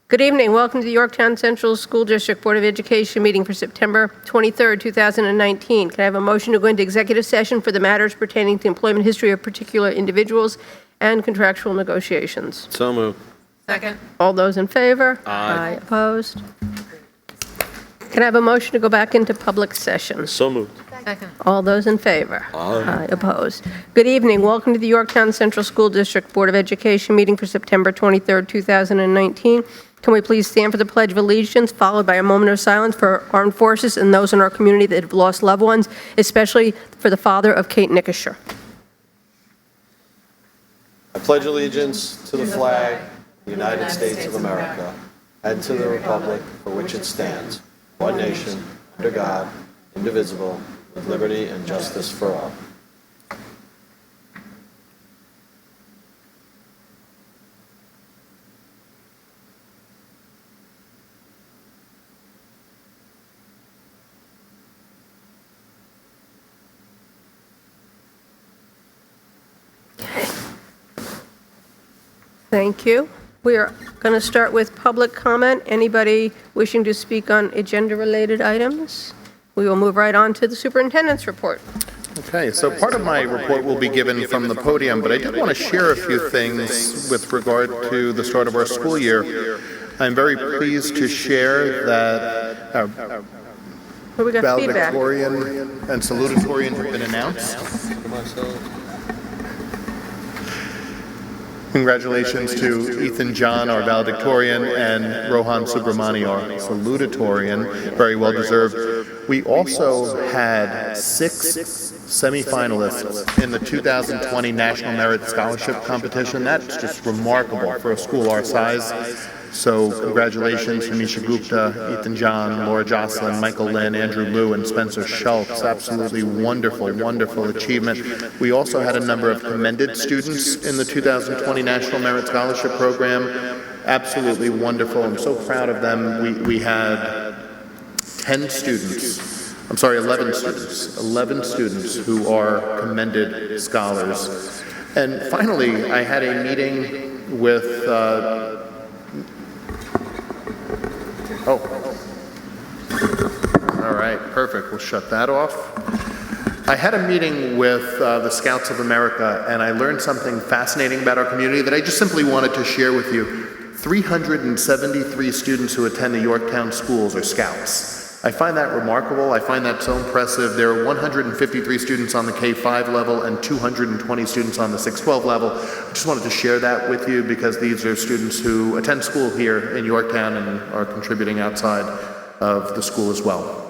Good evening. Welcome to the Yorktown Central School District Board of Education meeting for September 23rd, 2019. Can I have a motion to go into executive session for the matters pertaining to employment history of particular individuals and contractual negotiations? So moved. Second. All those in favor? Aye. Opposed? Can I have a motion to go back into public session? So moved. Second. All those in favor? Aye. Opposed? Good evening. Welcome to the Yorktown Central School District Board of Education meeting for September 23rd, 2019. Can we please stand for the Pledge of Allegiance, followed by a moment of silence for our armed forces and those in our community that have lost loved ones, especially for the father of Kate Nickisher. I pledge allegiance to the flag of the United States of America and to the republic for which it stands, one nation, under God, indivisible, with liberty and justice for all. Thank you. We are going to start with public comment. Anybody wishing to speak on agenda-related items? We will move right on to the superintendent's report. Okay, so part of my report will be given from the podium, but I did want to share a few things with regard to the start of our school year. I'm very pleased to share that We got feedback. valedictorian and salutatorian have been announced. Congratulations to Ethan John, our valedictorian, and Rohan Subramani, our salutatorian. Very well deserved. We also had 6 semifinalists in the 2020 National Merit Scholarship Competition. That's just remarkable for a school our size. So congratulations to Nisha Gupta, Ethan John, Laura Jocelyn, Michael Lynn, Andrew Liu, and Spencer Schultz. Absolutely wonderful, wonderful achievement. We also had a number of commended students in the 2020 National Merit Scholarship Program. Absolutely wonderful. I'm so proud of them. We had 11 students who are commended scholars. And finally, I had a meeting with all right, perfect. We'll shut that off. I had a meeting with the Scouts of America, and I learned something fascinating about our community that I just simply wanted to share with you. 373 students who attend the Yorktown schools are Scouts. I find that remarkable. I find that so impressive. There are 153 students on the K-5 level and 220 students on the 6-12 level. I just wanted to share that with you because these are students who attend school here in Yorktown and are contributing outside of the school as well.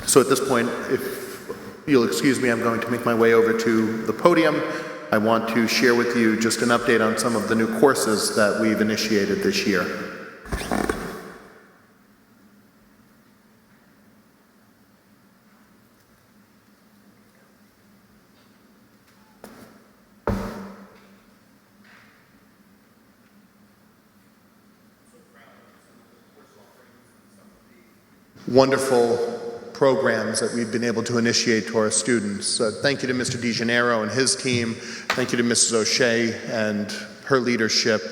So at this point, if you'll excuse me, I'm going to make my way over to the podium. I want to share with you just an update on some of the new courses that we've initiated this year. Wonderful programs that we've been able to initiate to our students. Thank you to Mr. DeGennaro and his team. Thank you to Mrs. O'Shea and her leadership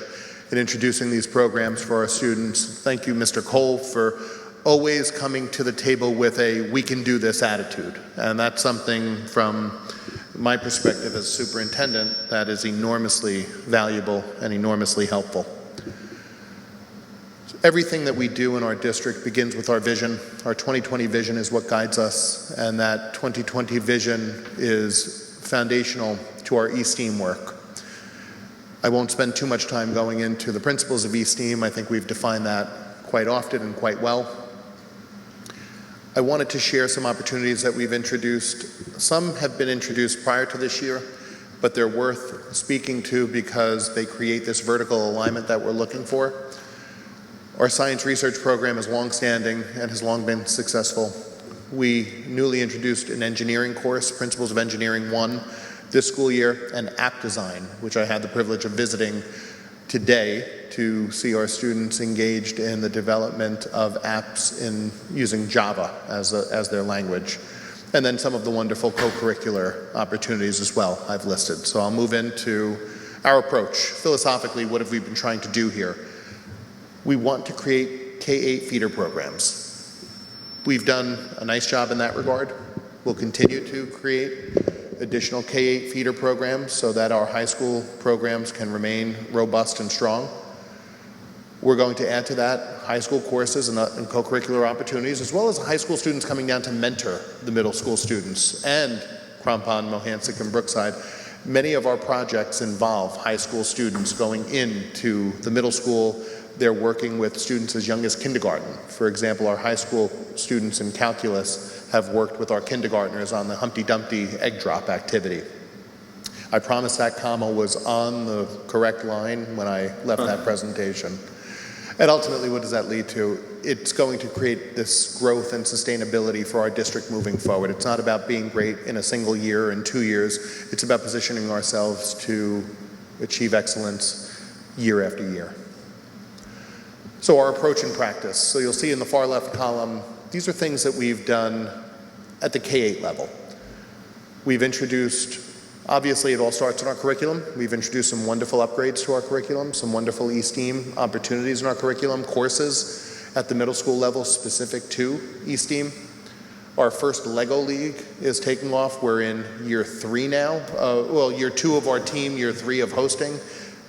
in introducing these programs for our students. Thank you, Mr. Cole, for always coming to the table with a "we can do this" attitude. And that's something from my perspective as superintendent that is enormously valuable and enormously helpful. Everything that we do in our district begins with our vision. Our 2020 vision is what guides us, and that 2020 vision is foundational to our Ycsd work. I won't spend too much time going into the principles of Ycsd. I think we've defined that quite often and quite well. I wanted to share some opportunities that we've introduced. Some have been introduced prior to this year, but they're worth speaking to because they create this vertical alignment that we're looking for. Our science research program is long-standing and has long been successful. We newly introduced an engineering course, Principles of Engineering 1, this school year, and app design, which I had the privilege of visiting today to see our students engaged in the development of apps in using Java as their language. And then some of the wonderful co-curricular opportunities as well I've listed. So I'll move into our approach. Philosophically, what have we been trying to do here? We want to create K-8 feeder programs. We've done a nice job in that regard. We'll continue to create additional K-8 feeder programs so that our high school programs can remain robust and strong. We're going to add to that high school courses and co-curricular opportunities, as well as high school students coming down to mentor the middle school students, and Crampon, Mohansick, and Brookside. Many of our projects involve high school students going into the middle school. They're working with students as young as kindergarten. For example, our high school students in calculus have worked with our kindergartners on the Humpty Dumpty egg drop activity. I promise that comma was on the correct line when I left that presentation. And ultimately, what does that lead to? It's going to create this growth and sustainability for our district moving forward. It's not about being great in a single year or in 2 years. It's about positioning ourselves to achieve excellence year after year. So our approach and practice. So you'll see in the far left column, these are things that we've done at the K-8 level. We've introduced, obviously it all starts in our curriculum. We've introduced some wonderful upgrades to our curriculum, some wonderful eSTEAM opportunities in our curriculum, courses at the middle school level specific to eSTEAM. Our first Lego League is taking off. We're in year 3 now. Year 2 of our team, year 3 of hosting.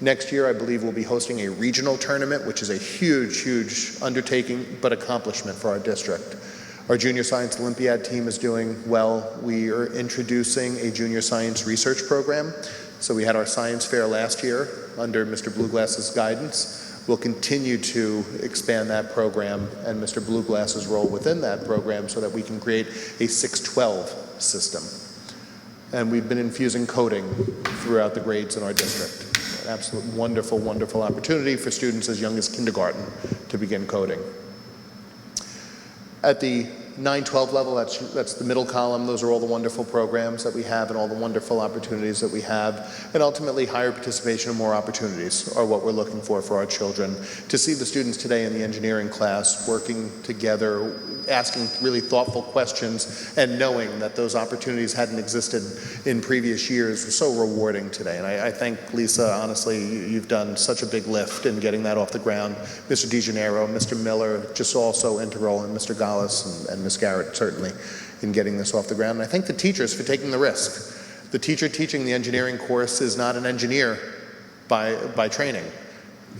Next year, I believe we'll be hosting a regional tournament, which is a huge, huge undertaking, but accomplishment for our district. Our Junior Science Olympiad team is doing well. We are introducing a Junior Science Research Program. So we had our science fair last year under Mr. Blueglass's guidance. We'll continue to expand that program and Mr. Blueglass's role within that program so that we can create a 612 system. And we've been infusing coding throughout the grades in our district. An absolute wonderful, wonderful opportunity for students as young as kindergarten to begin coding. At the 9-12 level, that's the middle column. Those are all the wonderful programs that we have and all the wonderful opportunities that we have. And ultimately, higher participation and more opportunities are what we're looking for our children. To see the students today in the engineering class working together, asking really thoughtful questions, and knowing that those opportunities hadn't existed in previous years was so rewarding today. And I thank Lisa, honestly, you've done such a big lift in getting that off the ground. Mr. DeGennaro, Mr. Miller, just also integral, and Mr. Gallis and Ms. Garrett, certainly, in getting this off the ground. And I thank the teachers for taking the risk. The teacher teaching the engineering course is not an engineer by training.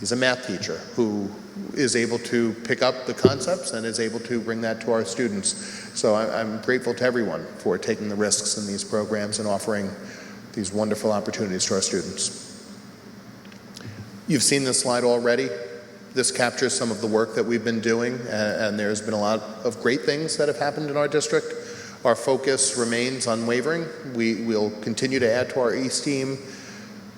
He's a math teacher who is able to pick up the concepts and is able to bring that to our students. So I'm grateful to everyone for taking the risks in these programs and offering these wonderful opportunities to our students. You've seen this slide already. This captures some of the work that we've been doing, and there's been a lot of great things that have happened in our district. Our focus remains unwavering. We'll continue to add to our eSTEAM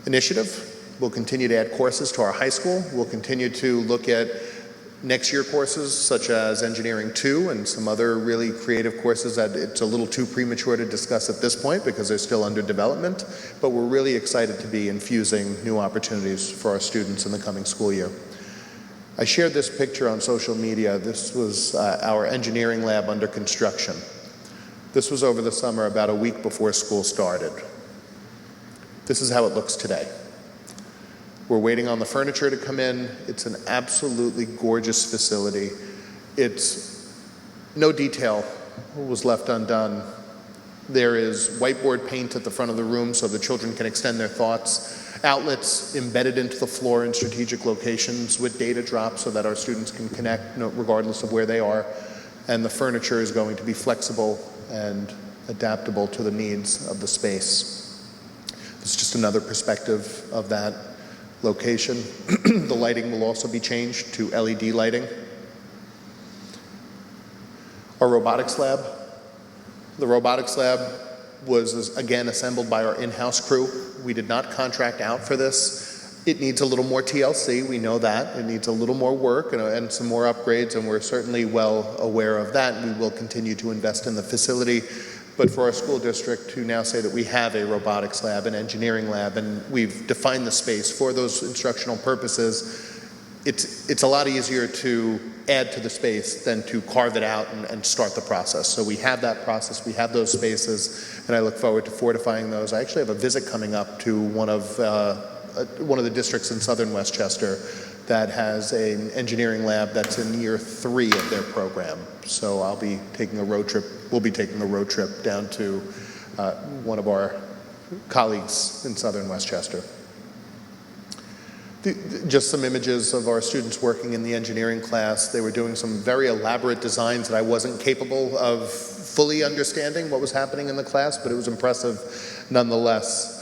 initiative. We'll continue to add courses to our high school. We'll continue to look at next year courses such as Engineering 2 and some other really creative courses that it's a little too premature to discuss at this point because they're still under development, but we're really excited to be infusing new opportunities for our students in the coming school year. I shared this picture on social media. This was our engineering lab under construction. This was over the summer, about a week before school started. This is how it looks today. We're waiting on the furniture to come in. It's an absolutely gorgeous facility. It's no detail was left undone. There is whiteboard paint at the front of the room so the children can extend their thoughts. Outlets embedded into the floor in strategic locations with data drops so that our students can connect regardless of where they are. And the furniture is going to be flexible and adaptable to the needs of the space. This is just another perspective of that location. The lighting will also be changed to LED lighting. Our robotics lab. The robotics lab was again assembled by our in-house crew. We did not contract out for this. It needs a little more TLC, we know that. It needs a little more work and some more upgrades, and we're certainly well aware of that. We will continue to invest in the facility. But for our school district to now say that we have a robotics lab, an engineering lab, and we've defined the space for those instructional purposes, it's a lot easier to add to the space than to carve it out and start the process. So we have that process, we have those spaces, and I look forward to fortifying those. I actually have a visit coming up to one of one of the districts in southern Westchester that has an engineering lab that's in year 3 of their program. So we'll be taking a road trip down to one of our colleagues in southern Westchester. Just some images of our students working in the engineering class. They were doing some very elaborate designs that I wasn't capable of fully understanding what was happening in the class, but it was impressive nonetheless.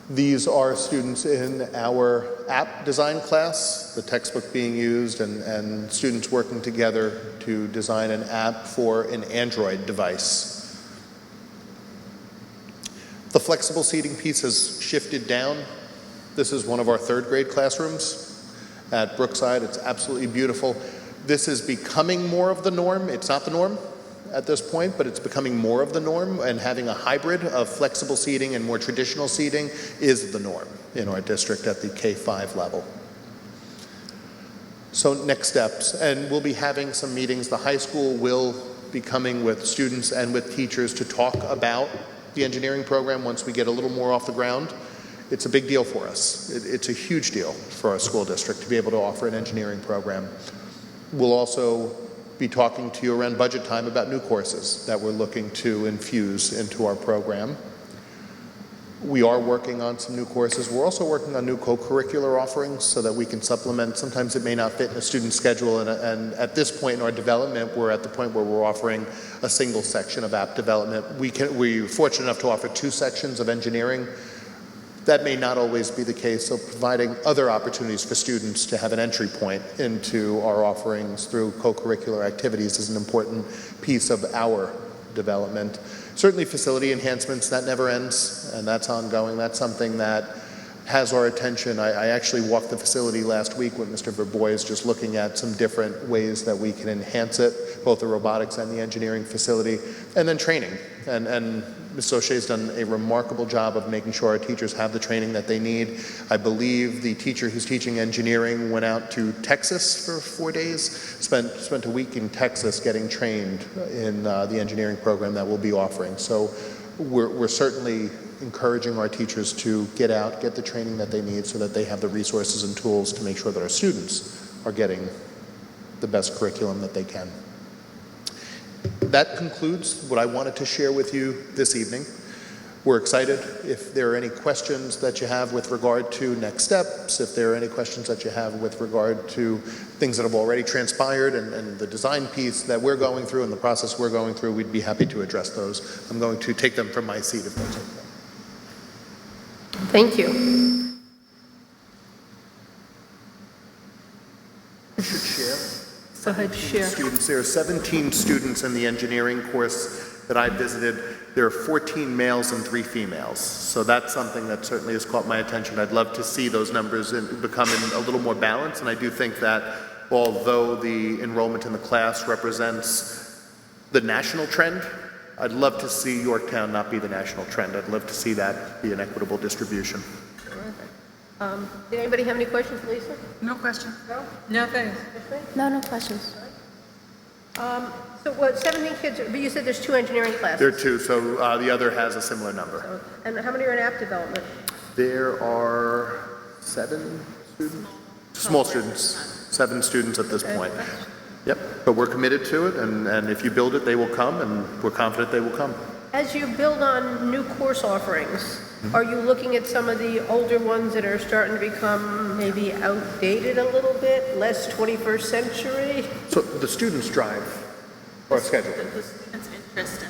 These are students in our app design class, the textbook being used, and students working together to design an app for an Android device. The flexible seating piece has shifted down. This is one of our 3rd grade classrooms at Brookside. It's absolutely beautiful. This is becoming more of the norm. It's not the norm at this point, but it's becoming more of the norm, and having a hybrid of flexible seating and more traditional seating is the norm in our district at the K-5 level. So next steps, and we'll be having some meetings. The high school will be coming with students and with teachers to talk about the engineering program once we get a little more off the ground. It's a big deal for us. It's a huge deal for our school district to be able to offer an engineering program. We'll also be talking to you around budget time about new courses that we're looking to infuse into our program. We are working on some new courses. We're also working on new co-curricular offerings so that we can supplement. Sometimes it may not fit in a student's schedule, and at this point in our development, we're at the point where we're offering a single section of app development. We're fortunate enough to offer 2 sections of engineering. That may not always be the case, so providing other opportunities for students to have an entry point into our offerings through co-curricular activities is an important piece of our development. Certainly facility enhancements, that never ends, and that's ongoing. That's something that has our attention. I actually walked the facility last week with Mr. Verbois, just looking at some different ways that we can enhance it, both the robotics and the engineering facility, and then training. And Ms. O'Shea's done a remarkable job of making sure our teachers have the training that they need. I believe the teacher who's teaching engineering went out to Texas for 4 days, spent a week in Texas getting trained in the engineering program that we'll be offering. So we're certainly encouraging our teachers to get out, get the training that they need so that they have the resources and tools to make sure that our students are getting the best curriculum that they can. That concludes what I wanted to share with you this evening. We're excited. If there are any questions that you have with regard to next steps, if there are any questions that you have with regard to things that have already transpired and the design piece that we're going through and the process we're going through, we'd be happy to address those. I'm going to take them from my seat if that's okay. Thank you. Should share. Go ahead, share. Students. There are 17 students in the engineering course that I visited. There are 14 males and 3 females. So that's something that certainly has caught my attention. I'd love to see those numbers become a little more balanced. And I do think that although the enrollment in the class represents the national trend, I'd love to see Yorktown not be the national trend. I'd love to see that be an equitable distribution. Did anybody have any questions, Lisa? No question. No? No thanks. No questions. So what, 17 kids, but you said there's 2 engineering classes? There are 2, so the other has a similar number. And how many are in app development? There are 7 students? Small students. 7 students at this point. Yep, but we're committed to it, and if you build it, they will come, and we're confident they will come. As you build on new course offerings, are you looking at some of the older ones that are starting to become maybe outdated a little bit, less 21st century? So the students drive our schedule. The students' interest in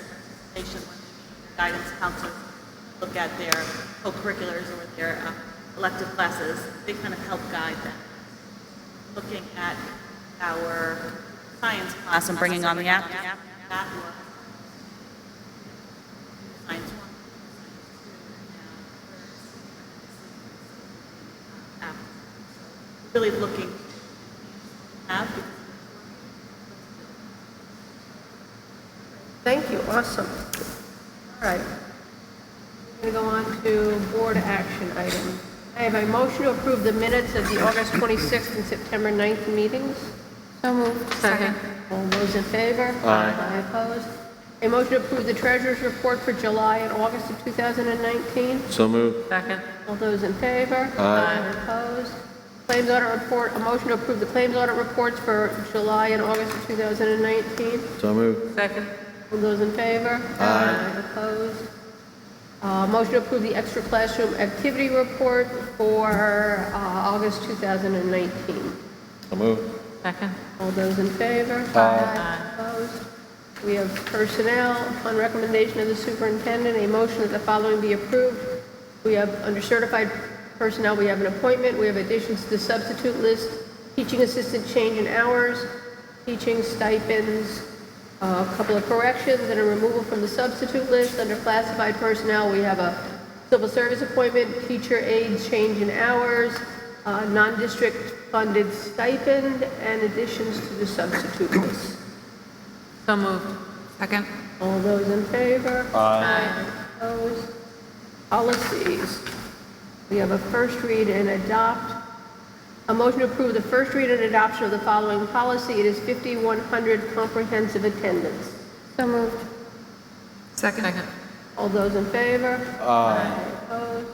participation when their guidance counselors look at their co-curriculars or their elective classes, they kind of help guide them. Looking at our science class and bringing on the app, that was science 1, app. Really looking at. Thank you, awesome. All right. We're going to go on to board action items. I have a motion to approve the minutes of the August 26th and September 9th meetings. So moved. Second. All those in favor? Aye. Aye opposed. A motion to approve the treasurer's report for July and August of 2019. So moved. Second. All those in favor? Aye. Opposed? Claims audit report, a motion to approve the claims audit reports for July and August of 2019. So moved. Second. All those in favor? Aye. Opposed? Motion to approve the extra classroom activity report for August 2019. So moved. Second. All those in favor? Aye. Opposed? We have personnel. On recommendation of the superintendent, a motion that the following be approved. We have, under certified personnel, we have an appointment. We have additions to the substitute list, teaching assistant change in hours, teaching stipends, a couple of corrections, and a removal from the substitute list. Under classified personnel, we have a civil service appointment, teacher aides change in hours, non-district funded stipend, and additions to the substitute list. So moved. Second. All those in favor? Aye. Opposed? Policies. We have a first read and adopt. A motion to approve the first read and adoption of the following policy. It is 5100 comprehensive attendance. So moved. Second. All those in favor? Aye. Opposed?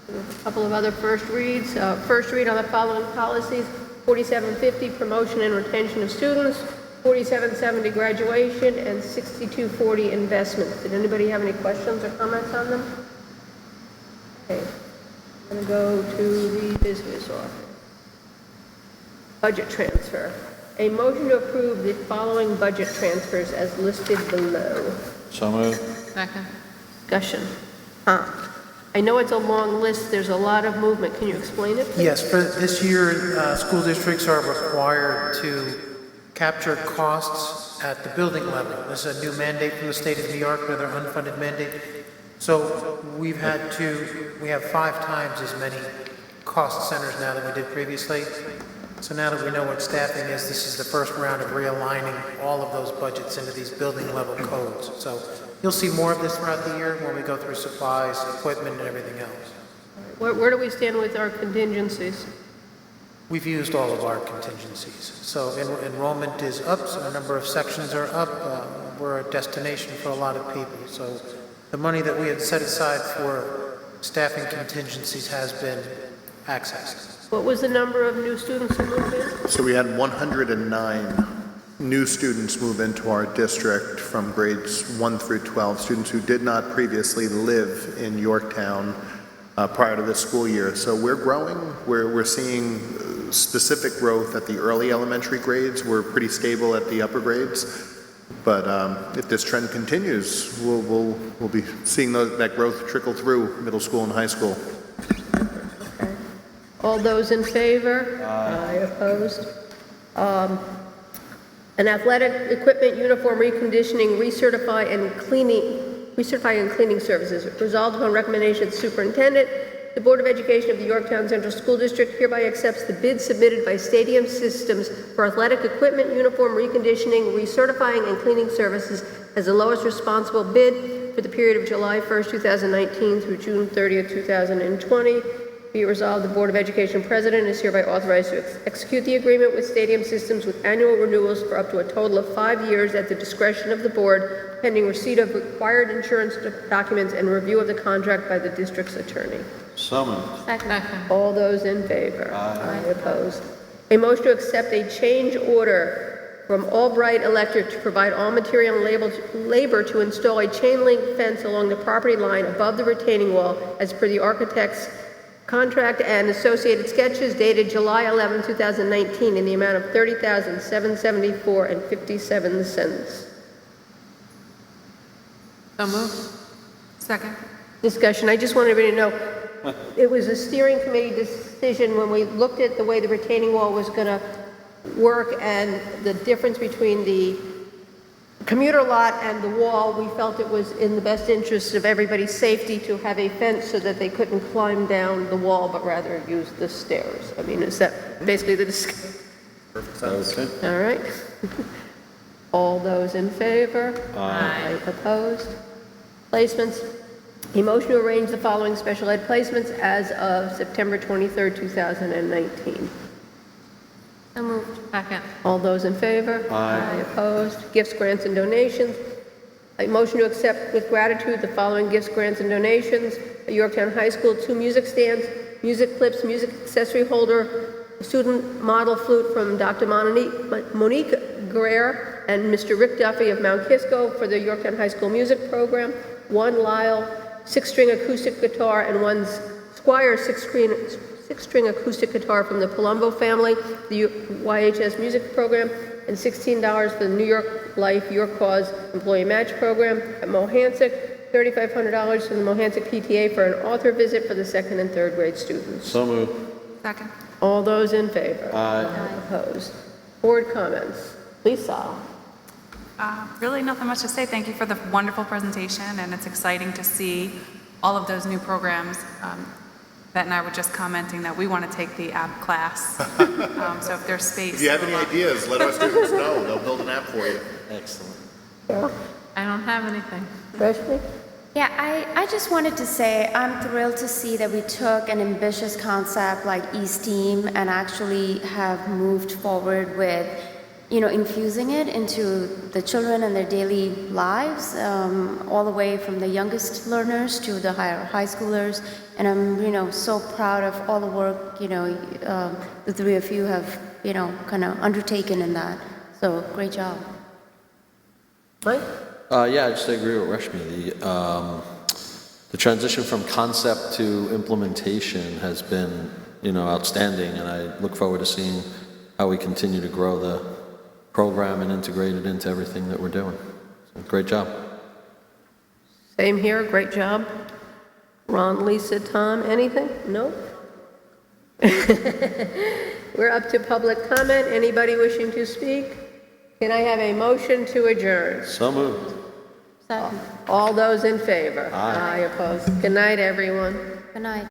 We have a couple of other first reads. First read on the following policies. 4750 promotion and retention of students. 4770 graduation, and 6240 investments. Did anybody have any questions or comments on them? Okay, I'm going to go to the business office. Budget transfer. A motion to approve the following budget transfers as listed below. So moved. Second. Discussion. I know it's a long list. There's a lot of movement. Can you explain it, please? Yes, for this year, school districts are required to capture costs at the building level. This is a new mandate from the state of New York, another unfunded mandate. So we have 5 times as many cost centers now than we did previously. So now that we know what staffing is, this is the first round of realigning all of those budgets into these building level codes. So you'll see more of this throughout the year when we go through supplies, equipment, and everything else. Where do we stand with our contingencies? We've used all of our contingencies. So enrollment is up, so a number of sections are up. We're a destination for a lot of people. So the money that we had set aside for staffing contingencies has been accessed. What was the number of new students who moved in? So we had 109 new students move into our district from grades 1 through 12, students who did not previously live in Yorktown prior to this school year. So we're growing. We're seeing specific growth at the early elementary grades. We're pretty stable at the upper grades. But if this trend continues, we'll be seeing that growth trickle through middle school and high school. Okay. All those in favor? Aye. Opposed? An athletic equipment, uniform reconditioning, recertify and cleaning services. Resolved upon recommendation of the superintendent, the Board of Education of the Yorktown Central School District hereby accepts the bid submitted by Stadium Systems for athletic equipment, uniform reconditioning, recertifying, and cleaning services as the lowest responsible bid for the period of July 1st, 2019 through June 30th, 2020. Be it resolved, the Board of Education President is hereby authorized to execute the agreement with Stadium Systems with annual renewals for up to a total of 5 years at the discretion of the Board, pending receipt of required insurance documents and review of the contract by the district's attorney. So moved. Second. All those in favor? Aye. Opposed? A motion to accept a change order from Albright Electric to provide all material and labor to install a chain link fence along the property line above the retaining wall as per the architect's contract and associated sketches dated July 11, 2019 in the amount of $30,774.57. So moved. Second. Discussion. I just want everybody to know, it was a steering committee decision when we looked at the way the retaining wall was going to work and the difference between the commuter lot and the wall. We felt it was in the best interest of everybody's safety to have a fence so that they couldn't climb down the wall, but rather use the stairs. I mean, is that basically the discussion? Okay. All right. All those in favor? Aye. Opposed? Placements. A motion to arrange the following special ed placements as of September 23rd, 2019. So moved. Second. All those in favor? Aye. Opposed? Gifts, grants, and donations. A motion to accept with gratitude the following gifts, grants, and donations. At Yorktown High School, 2 music stands, music clips, music accessory holder, a student model flute from Dr. Monique Guerre and Mr. Rick Duffy of Mount Kisco for the Yorktown High School music program, 1 Lyle 6-string acoustic guitar, and 1 Squire 6-string acoustic guitar from the Palumbo family, the YHS music program, and $16 for the New York Life Your Cause Employee Match Program. At Mohansick, $3,500 from the Mohansick PTA for an author visit for the 2nd and 3rd grade students. So moved. Second. All those in favor? Aye. Opposed? Board comments. Lisa? Really nothing much to say. Thank you for the wonderful presentation, and it's exciting to see all of those new programs. Bette and I were just commenting that we want to take the app class. So if there's space. If you have any ideas, let our students know. They'll build an app for you. Excellent. I don't have anything. Rashmi? Yeah, I just wanted to say I'm thrilled to see that we took an ambitious concept like Ycsd and actually have moved forward with, infusing it into the children and their daily lives, all the way from the youngest learners to the high schoolers. And I'm, so proud of all the work, the 3 of you have, kind of undertaken in that. So great job. Mike? Yeah, I just agree with Rashmi. The transition from concept to implementation has been, outstanding, and I look forward to seeing how we continue to grow the program and integrate it into everything that we're doing. So, great job. Same here, great job. Ron, Lisa, Tom, anything? No? We're up to public comment. Anybody wishing to speak? Can I have a motion to adjourn? So moved. Second. All those in favor? Aye. Opposed? Good night, everyone. Good night.